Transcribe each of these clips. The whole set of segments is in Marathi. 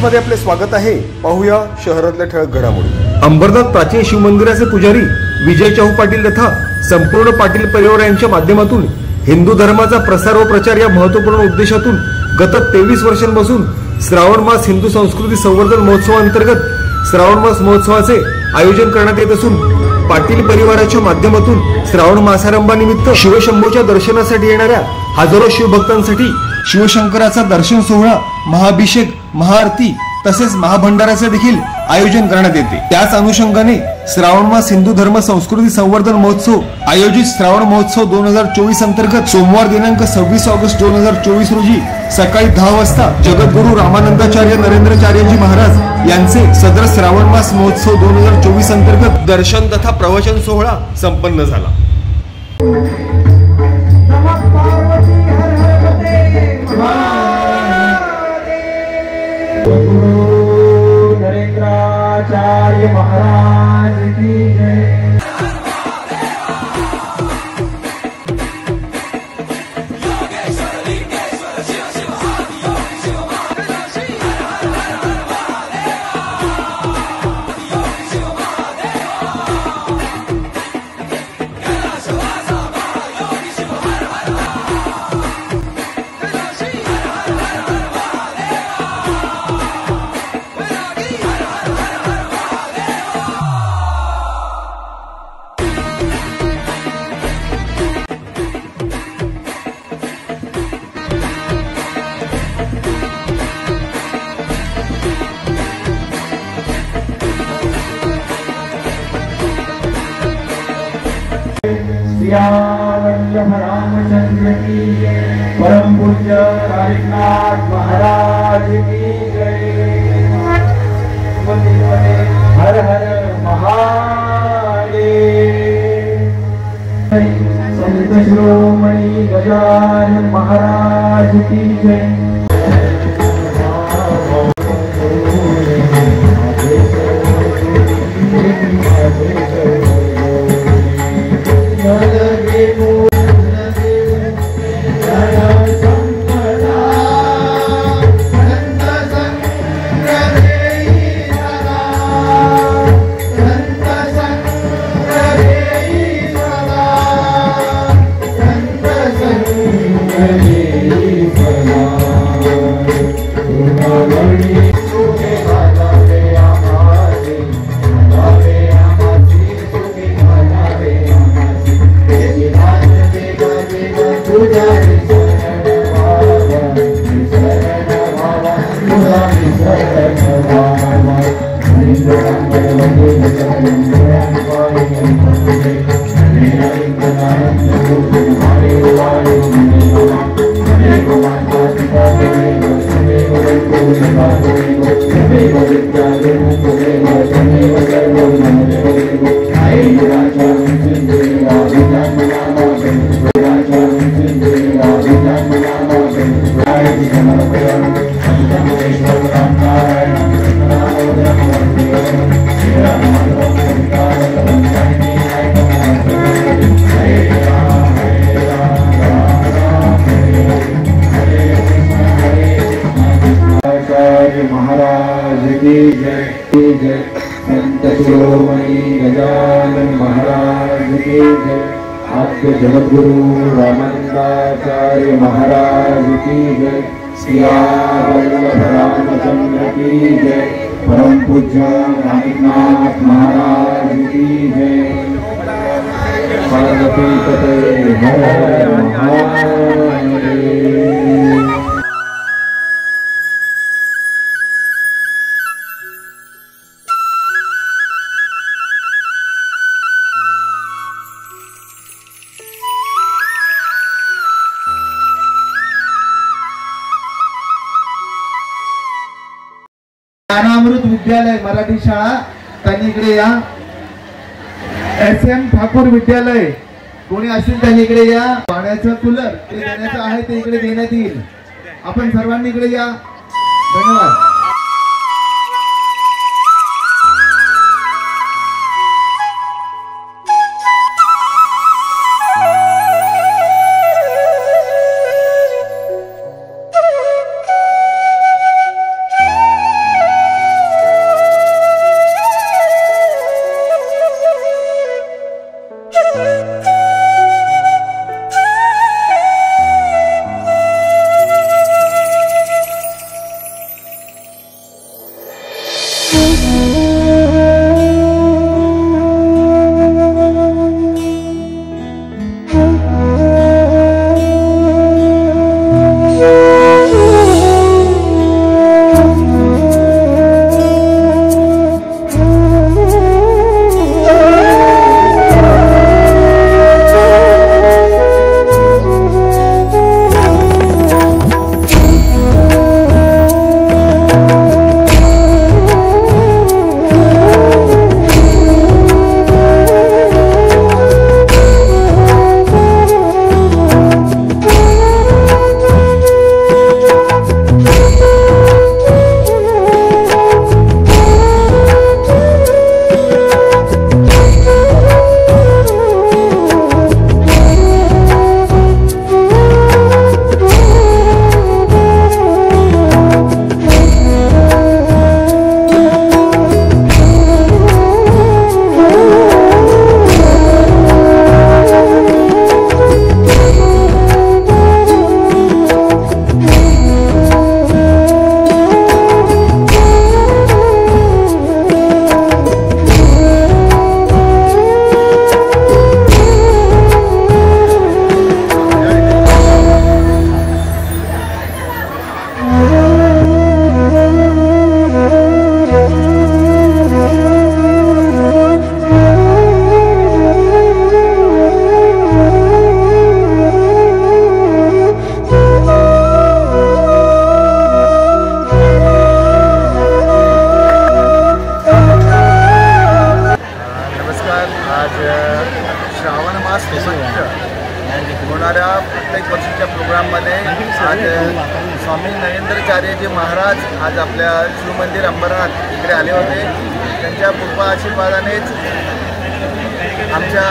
मध्ये आपले स्वागत आहे। पाहूया शहरातल्या ठळक घडामोडी। अंबरनाथ प्राचीन शिवमंदिराचे पुजारी विजय चाहू पाटील तथा संपूर्ण पाटील परिवार यांच्या माध्यमातून हिंदू धर्माचा प्रसार व प्रचार या महत्त्वपूर्ण उद्देशातून गत 23 वर्षांपासून श्रावण मास हिंदू संस्कृती संवर्धन महोत्सवांतर्गत श्रावण मास महोत्सवाचे आयोजन करण्यात येत असून पाटील परिवाराच्या माध्यमातून श्रावण मासारंभानिमित्त शिवशंभूच्या दर्शनासाठी येणाऱ्या हजारो शिवभक्तांसाठी शिवशंकराचा दर्शन सोहळा, महाअभिषेक, महाआरती तसेच महाभंडाराचे देखील आयोजन करण्यात येते। त्याच अनुषंगाने श्रावण मास हिंदू धर्म संस्कृती संवर्धन महोत्सव आयोजित श्रावण महोत्सव 2024 अंतर्गत सोमवार दिनांक 26 ऑगस्ट 2024 रोजी सकाळी 10 वाजता जगद्गुरु रामानंदाचार्य नरेंद्राचार्यजी महाराज यांचे सदर श्रावण मास महोत्सव 2024 अंतर्गत दर्शन तथा प्रवचन सोहळा संपन्न झाला। नरेंद्राचार्य महाराज की जय। रामचंद्र की जय। परम पूज्य कालिकनाथ महाराज की जय। हर हर महादेव। संत शिरोमणि गजानन महाराज की जय। महाराज की जय। संत शिरोमणि गजानन महाराज की जय। आद्य जगद्गुरु रामानंदाचार्य महाराज की जय। सियावल्लभ रामचंद्र की जय। परम पूज्य कालिकनाथ महाराज की जय। पार्वती पते हर हर महादेव। ज्ञानामृत विद्यालय मराठी शाळा त्यांनी इकडे या। SM ठाकूर विद्यालय कोणी असेल त्यांनी इकडे या। पाण्याचं कूलर ते देण्याचं आहे ते इकडे देण्यात येईल। आपण सर्वांनी इकडे या। धन्यवाद। होणाऱ्या प्रत्येक वर्षीच्या प्रोग्राममध्ये आज स्वामी नरेंद्राचार्यजी महाराज आज आपल्या शिवमंदिर अंबरनाथ इकडे आले होते. त्यांच्या कृपा आशीर्वादानेच आमच्या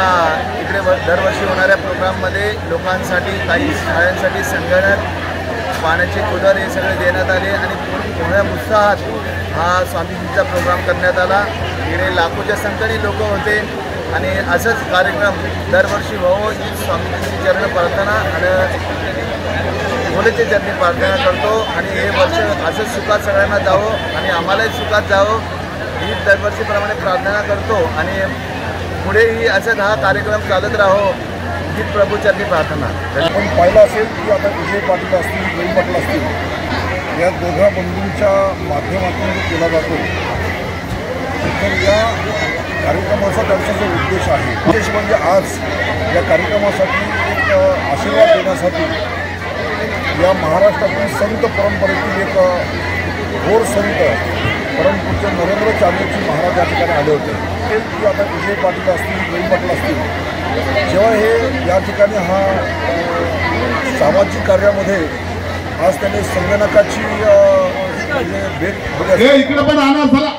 इकडे दरवर्षी होणाऱ्या प्रोग्राममध्ये लोकांसाठी, काही शाळांसाठी संगणक, पाण्याचे कूलर हे सगळे देण्यात आले आणि मोठ्या उत्साहात हा स्वामीजींचा प्रोग्राम करण्यात आला. इकडे लाखोच्या संख्येने लोक होते आणि असंच कार्यक्रम दरवर्षी व्हावं ही स्वामीजींची चरण प्रार्थना आणि भोलेचे चरणी प्रार्थना करतो. आणि हे वर्ष असंच सुखात सगळ्यांना जावं आणि आम्हालाही सुखात जावं ही दरवर्षीप्रमाणे प्रार्थना करतो. आणि पुढेही असंच हा कार्यक्रम चालत राहो ही प्रभूचरणी प्रार्थना. आपण पाहिलं असेल की आता विजय पाटील असतील, रवी पाटील असतील, या दोघा बंधूंच्या माध्यमातून जो केला जातो, तर या कार्यक्रमाचा त्यांचा जो उद्देश आहे, उद्देश म्हणजे आज या कार्यक्रमासाठी एक आशीर्वाद देण्यासाठी या महाराष्ट्रातील संत परंपरेतील एक थोर संत परमपूज्य नरेंद्राचार्यजी महाराज या ठिकाणी आले होते. की आता विजय पाटील असतील, रवी पाटील असतील, जेव्हा हे या ठिकाणी हा सामाजिक कार्यामध्ये आज त्यांनी संगणकाची भेट इकडे पण आणा झाला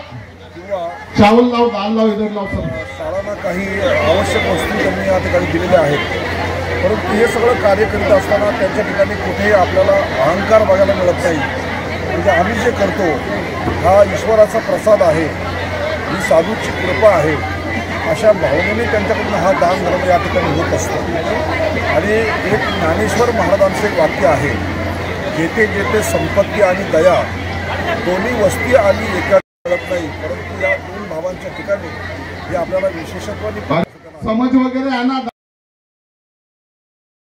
किंवा चावल लाव, दाल लाव, इधर लाव, सर शाळांना काही आवश्यक वस्तू त्यांनी या ठिकाणी दिलेल्या आहेत. परंतु हे सगळं कार्य करीत असताना त्यांच्या ठिकाणी कुठेही आपल्याला अहंकार बघायला मिळत नाही. म्हणजे आम्ही जे करतो हा ईश्वराचा प्रसाद आहे, ही साधूची कृपा आहे, अशा भावनेने त्यांच्याकडून हा दान धर्म या ठिकाणी होत असतो. आणि एक ज्ञानेश्वर महाराजांचं एक वाक्य आहे, जेथे जेथे संपत्ती आणि दया दोन्ही वस्ती आली एका कळत नाही, परंतु या दोन भावांच्या ठिकाणी हे आपल्याला विशेषत्वाने समज वगैरे आणा.